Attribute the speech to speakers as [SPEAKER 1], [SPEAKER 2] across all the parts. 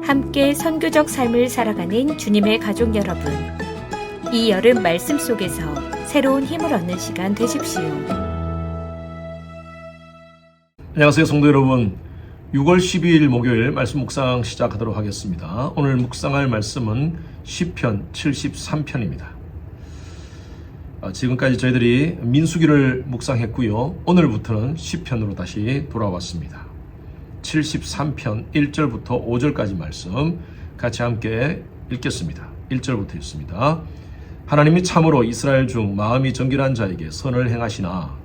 [SPEAKER 1] 함께 선교적 삶을 살아가는 주님의 가족 여러분, 이 여름 말씀 속에서 새로운 힘을 얻는 시간 되십시오.
[SPEAKER 2] 안녕하세요, 성도 여러분. 6월 12일 목요일 말씀 묵상 시작하도록 하겠습니다. 오늘 묵상할 말씀은 시편 73편입니다. 지금까지 저희들이 민수기를 묵상했고요. 오늘부터는 시편으로 다시 돌아왔습니다. 73편 1절부터 5절까지 말씀 같이 함께 읽겠습니다. 1절부터 읽습니다. 하나님이 참으로 이스라엘 중 마음이 정결한 자에게 선을 행하시나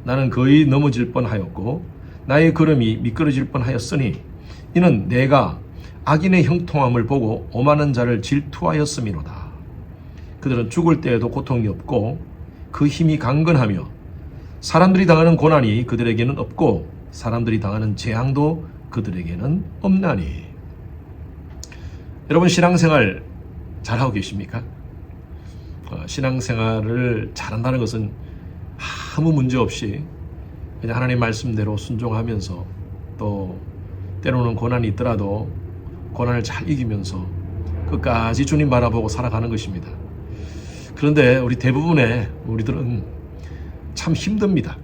[SPEAKER 2] 나는 거의 넘어질 뻔하였고 나의 걸음이 미끄러질 뻔하였으니 이는 내가 악인의 형통함을 보고 오만한 자를 질투하였음이로다. 그들은 죽을 때에도 고통이 없고 그 힘이 강건하며 사람들이 당하는 고난이 그들에게는 없고 사람들이 당하는 재앙도 그들에게는 없나니. 여러분, 신앙생활 잘하고 계십니까? 신앙생활을 잘한다는 것은 아무 문제 없이 그냥 하나님 말씀대로 순종하면서 또 때로는 고난이 있더라도 고난을 잘 이기면서 끝까지 주님 바라보고 살아가는 것입니다. 그런데 우리 대부분의 우리들은 참 힘듭니다.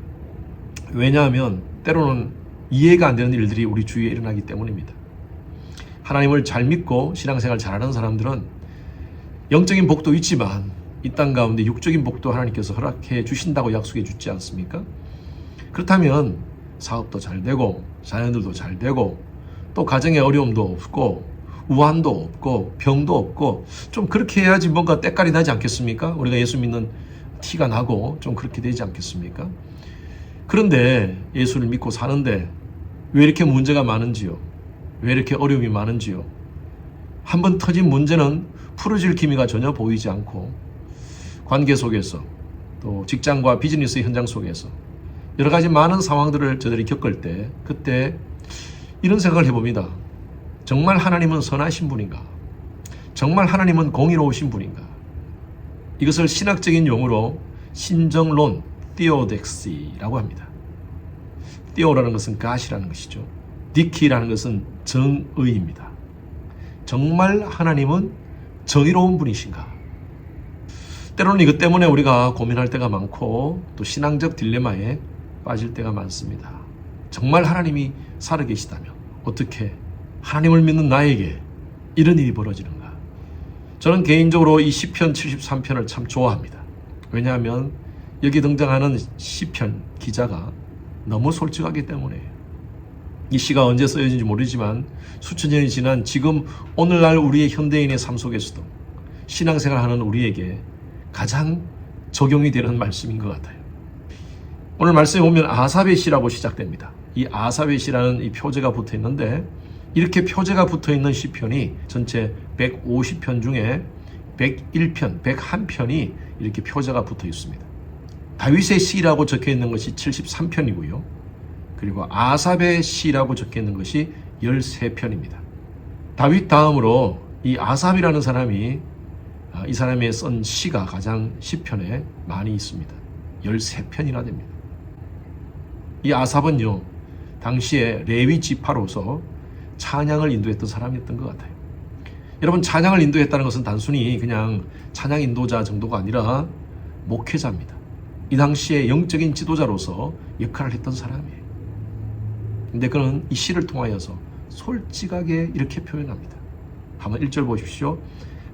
[SPEAKER 2] 왜냐하면 때로는 이해가 안 되는 일들이 우리 주위에 일어나기 때문입니다. 하나님을 잘 믿고 신앙생활 잘하는 사람들은 영적인 복도 있지만 이 땅 가운데 육적인 복도 하나님께서 허락해 주신다고 약속해 주지 않습니까? 그렇다면 사업도 잘 되고 자녀들도 잘 되고 또 가정에 어려움도 없고 우환도 없고 병도 없고 좀 그렇게 해야지 뭔가 때깔이 나지 않겠습니까? 우리가 예수 믿는 티가 나고 좀 그렇게 되지 않겠습니까? 그런데 예수를 믿고 사는데 왜 이렇게 문제가 많은지요? 왜 이렇게 어려움이 많은지요? 한번 터진 문제는 풀어질 기미가 전혀 보이지 않고 관계 속에서 또 직장과 비즈니스 현장 속에서 여러 가지 많은 상황들을 저들이 겪을 때 그때 이런 생각을 해봅니다. 정말 하나님은 선하신 분인가? 정말 하나님은 공의로우신 분인가? 이것을 신학적인 용어로 신정론, theodice라고 합니다. theo라는 것은 God이라는 것이죠. 디키라는 것은 정의입니다. 정말 하나님은 정의로운 분이신가? 때로는 이것 때문에 우리가 고민할 때가 많고 또 신앙적 딜레마에 빠질 때가 많습니다. 정말 하나님이 살아계시다면 어떻게 하나님을 믿는 나에게 이런 일이 벌어지는가? 저는 개인적으로 이 시편 73편을 참 좋아합니다. 왜냐하면 여기 등장하는 시편 기자가 너무 솔직하기 때문에요. 이 시가 언제 쓰여진지 모르지만 수천 년이 지난 지금 오늘날 우리의 현대인의 삶 속에서도 신앙생활하는 우리에게 가장 적용이 되는 말씀인 것 같아요. 오늘 말씀에 보면 아삽의 시라고 시작됩니다. 이 아삽의 시라는 이 표제가 붙어 있는데 이렇게 표제가 붙어 있는 시편이 전체 150편 중에 101편, 101편이 이렇게 표제가 붙어 있습니다. 다윗의 시라고 적혀 있는 것이 73편이고요. 그리고 아삽의 시라고 적혀 있는 것이 13편입니다. 다윗 다음으로 이 아삽이라는 사람이 이 사람의 쓴 시가 가장 시편에 많이 있습니다. 13편이나 됩니다. 이 아삽은요, 당시에 레위 지파로서 찬양을 인도했던 사람이었던 것 같아요. 여러분, 찬양을 인도했다는 것은 단순히 그냥 찬양 인도자 정도가 아니라 목회자입니다. 이 당시에 영적인 지도자로서 역할을 했던 사람이에요. 근데 그는 이 시를 통하여서 솔직하게 이렇게 표현합니다. 한번 1절 보십시오.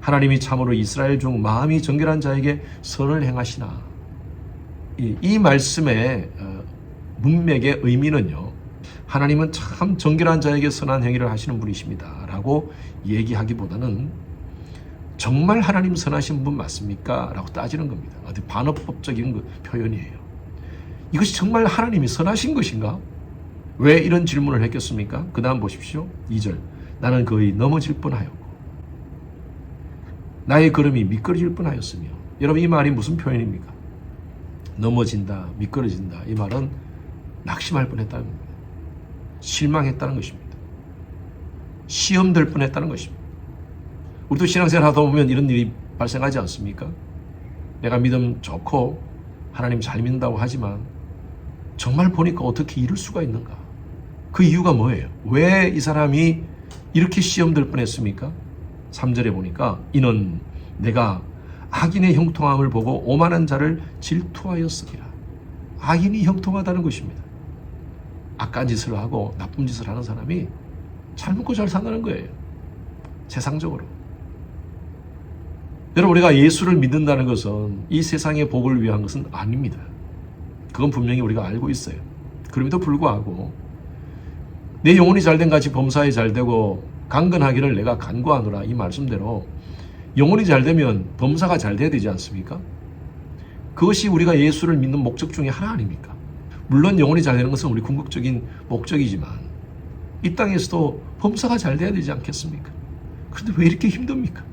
[SPEAKER 2] 하나님이 참으로 이스라엘 중 마음이 정결한 자에게 선을 행하시나. 이 말씀의 문맥의 의미는요, 하나님은 참 정결한 자에게 선한 행위를 하시는 분이십니다 라고 얘기하기보다는 정말 하나님 선하신 분 맞습니까? 라고 따지는 겁니다. 아주 반어법적인 표현이에요. 이것이 정말 하나님이 선하신 것인가? 왜 이런 질문을 했겠습니까? 그 다음 보십시오. 2절. 나는 거의 넘어질 뻔하였고 나의 걸음이 미끄러질 뻔하였으며. 여러분, 이 말이 무슨 표현입니까? 넘어진다, 미끄러진다. 이 말은 낙심할 뻔했다는 겁니다. 실망했다는 것입니다. 시험될 뻔했다는 것입니다. 우리도 신앙생활 하다 보면 이런 일이 발생하지 않습니까? 내가 믿음 좋고 하나님 잘 믿는다고 하지만 정말 보니까 어떻게 이럴 수가 있는가? 그 이유가 뭐예요? 왜 이 사람이 이렇게 시험될 뻔했습니까? 3절에 보니까 이는 내가 악인의 형통함을 보고 오만한 자를 질투하였으리라. 악인이 형통하다는 것입니다. 악한 짓을 하고 나쁜 짓을 하는 사람이 잘 먹고 잘 산다는 거예요. 세상적으로. 여러분, 우리가 예수를 믿는다는 것은 이 세상의 복을 위한 것은 아닙니다. 그건 분명히 우리가 알고 있어요. 그럼에도 불구하고 내 영혼이 잘된 같이 범사에 잘되고 강건하기를 내가 간구하노라, 이 말씀대로 영혼이 잘되면 범사가 잘돼야 되지 않습니까? 그것이 우리가 예수를 믿는 목적 중에 하나 아닙니까? 물론 영혼이 잘되는 것은 우리 궁극적인 목적이지만 이 땅에서도 범사가 잘돼야 되지 않겠습니까? 그런데 왜 이렇게 힘듭니까?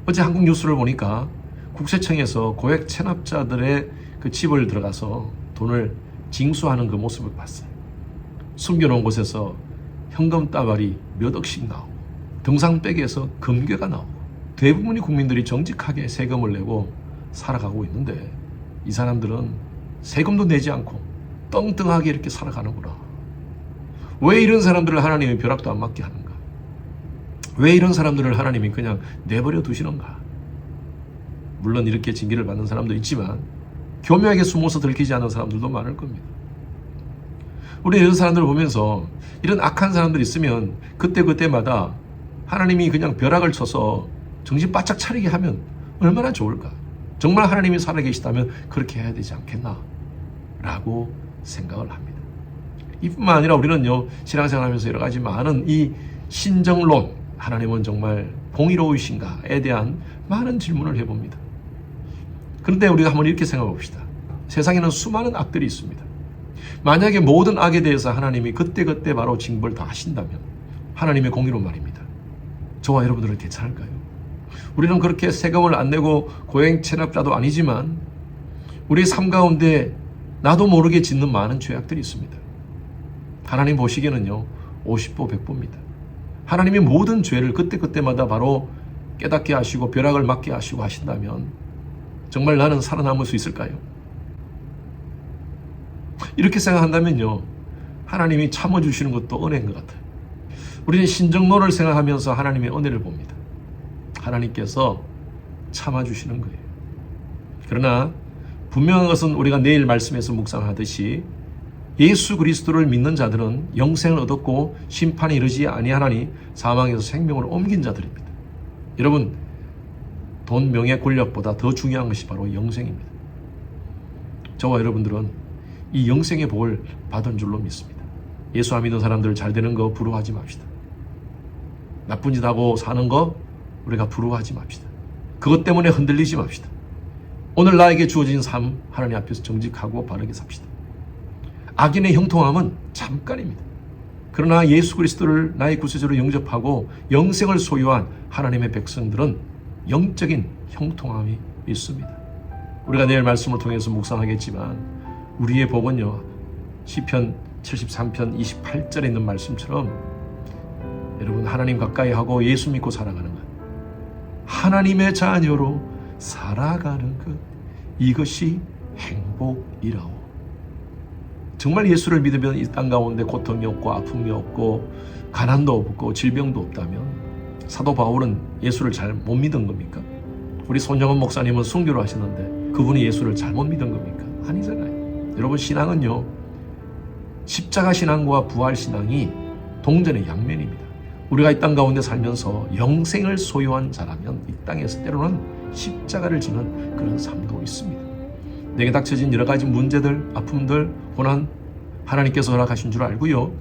[SPEAKER 2] 어제 한국 뉴스를 보니까 국세청에서 고액 체납자들의 그 집을 들어가서 돈을 징수하는 그 모습을 봤어요. 숨겨놓은 곳에서 현금 따발이 몇 억씩 나오고 등산백에서 금괴가 나오고 대부분의 국민들이 정직하게 세금을 내고 살아가고 있는데 이 사람들은 세금도 내지 않고 떵떵하게 이렇게 살아가는구나. 왜 이런 사람들을 하나님이 벼락도 안 맞게 하는가? 왜 이런 사람들을 하나님이 그냥 내버려 두시는가? 물론 이렇게 징계를 받는 사람도 있지만 교묘하게 숨어서 들키지 않는 사람들도 많을 겁니다. 우리 이런 사람들을 보면서 이런 악한 사람들이 있으면 그때마다 하나님이 그냥 벼락을 쳐서 정신 바짝 차리게 하면 얼마나 좋을까? 정말 하나님이 살아계시다면 그렇게 해야 되지 않겠나? 라고 생각을 합니다. 이뿐만 아니라 우리는요, 신앙생활하면서 여러 가지 많은 이 신정론, 하나님은 정말 공의로우신가에 대한 많은 질문을 해봅니다. 그런데 우리가 한번 이렇게 생각해 봅시다. 세상에는 수많은 악들이 있습니다. 만약에 모든 악에 대해서 하나님이 그때그때 바로 징벌 다 하신다면 하나님의 공의로 말입니다. 저와 여러분들은 괜찮을까요? 우리는 그렇게 세금을 안 내고 고행 체납자도 아니지만 우리 삶 가운데 나도 모르게 짓는 많은 죄악들이 있습니다. 하나님 보시기에는요, 50보 100보입니다. 하나님이 모든 죄를 그때마다 바로 깨닫게 하시고 벼락을 맞게 하시고 하신다면 정말 나는 살아남을 수 있을까요? 이렇게 생각한다면요, 하나님이 참아주시는 것도 은혜인 것 같아요. 우리는 신정론을 생각하면서 하나님의 은혜를 봅니다. 하나님께서 참아주시는 거예요. 그러나 분명한 것은 우리가 내일 말씀에서 묵상하듯이 예수 그리스도를 믿는 자들은 영생을 얻었고 심판에 이르지 아니하나니 사망에서 생명으로 옮긴 자들입니다. 여러분, 돈, 명예, 권력보다 더 중요한 것이 바로 영생입니다. 저와 여러분들은 이 영생의 복을 받은 줄로 믿습니다. 예수 안 믿는 사람들 잘 되는 거 부러워하지 맙시다. 나쁜 짓 하고 사는 거 우리가 부러워하지 맙시다. 그것 때문에 흔들리지 맙시다. 오늘 나에게 주어진 삶 하나님 앞에서 정직하고 바르게 삽시다. 악인의 형통함은 잠깐입니다. 그러나 예수 그리스도를 나의 구세주로 영접하고 영생을 소유한 하나님의 백성들은 영적인 형통함이 있습니다. 우리가 내일 말씀을 통해서 묵상하겠지만 우리의 복은요, 시편 73편 28절에 있는 말씀처럼 여러분, 하나님 가까이 하고 예수 믿고 살아가는 것, 하나님의 자녀로 살아가는 것, 이것이 행복이라오. 정말 예수를 믿으면 이 땅 가운데 고통이 없고 아픔이 없고 가난도 없고 질병도 없다면 사도 바울은 예수를 잘 못 믿은 겁니까? 우리 손정원 목사님은 순교를 하셨는데 그분이 예수를 잘못 믿은 겁니까? 아니잖아요. 여러분, 신앙은요, 십자가 신앙과 부활 신앙이 동전의 양면입니다. 우리가 이 땅 가운데 살면서 영생을 소유한 자라면 이 땅에서 때로는 십자가를 지는 그런 삶도 있습니다. 내게 닥쳐진 여러 가지 문제들, 아픔들, 고난, 하나님께서 허락하신 줄 알고요,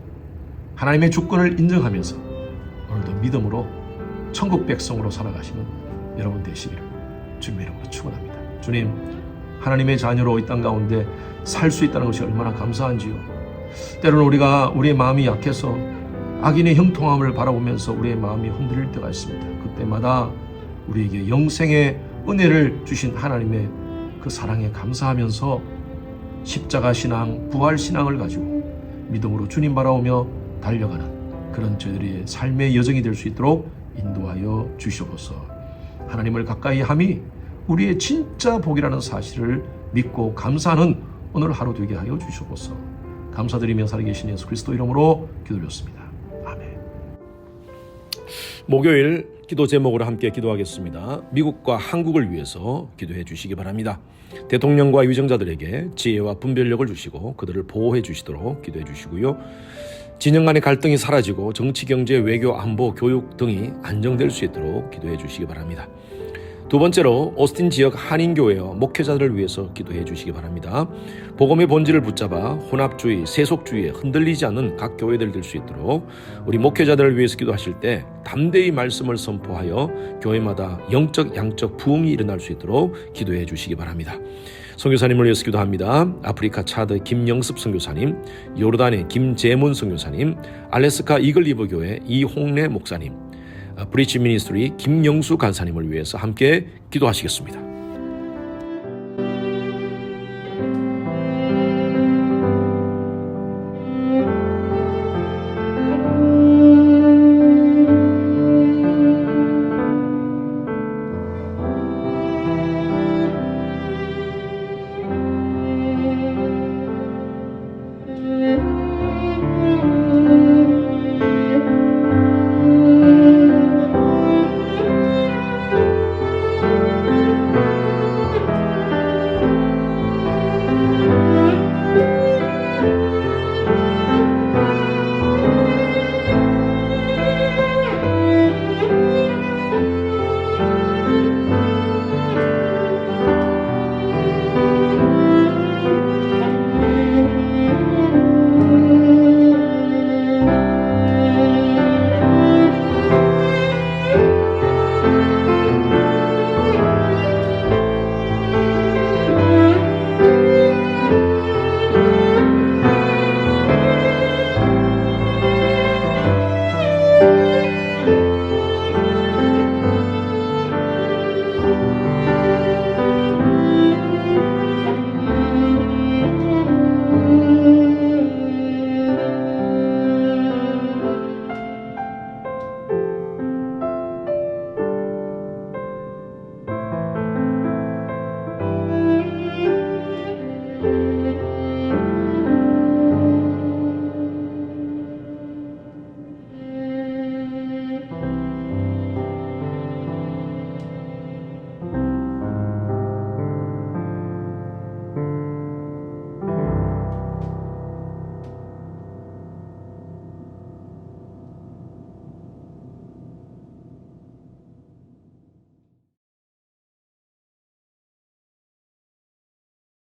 [SPEAKER 2] 하나님의 주권을 인정하면서 오늘도 믿음으로 천국 백성으로 살아가시는 여러분 되시기를 주님의 이름으로 축원합니다. 주님, 하나님의 자녀로 이 땅 가운데 살 수 있다는 것이 얼마나 감사한지요. 때로는 우리가 우리의 마음이 약해서 악인의 형통함을 바라보면서 우리의 마음이 흔들릴 때가 있습니다. 그때마다 우리에게 영생의 은혜를 주신 하나님의 그 사랑에 감사하면서 십자가 신앙, 부활 신앙을 가지고 믿음으로 주님 바라오며 달려가는 그런 저희들의 삶의 여정이 될 수 있도록 인도하여 주시옵소서. 하나님을 가까이 함이 우리의 진짜 복이라는 사실을 믿고 감사하는 오늘 하루 되게 하여 주시옵소서. 감사드리며 살아계신 예수 그리스도 이름으로 기도드렸습니다. 아멘.
[SPEAKER 3] 목요일 기도 제목으로 함께 기도하겠습니다. 미국과 한국을 위해서 기도해 주시기 바랍니다. 대통령과 위정자들에게 지혜와 분별력을 주시고 그들을 보호해 주시도록 기도해 주시고요. 진영 간의 갈등이 사라지고 정치, 경제, 외교, 안보, 교육 등이 안정될 수 있도록 기도해 주시기 바랍니다. 두 번째로 오스틴 지역 한인교회와 목회자들을 위해서 기도해 주시기 바랍니다. 복음의 본질을 붙잡아 혼합주의, 세속주의에 흔들리지 않는 각 교회들 될 수 있도록 우리 목회자들을 위해서 기도하실 때 담대히 말씀을 선포하여 교회마다 영적, 양적 부흥이 일어날 수 있도록 기도해 주시기 바랍니다. 선교사님을 위해서 기도합니다. 아프리카 차드 김영습 선교사님, 요르단의 김재문 선교사님, 알래스카 이글리버 교회 이홍래 목사님, 브리치 미니스트리 김영수 간사님을 위해서 함께 기도하시겠습니다.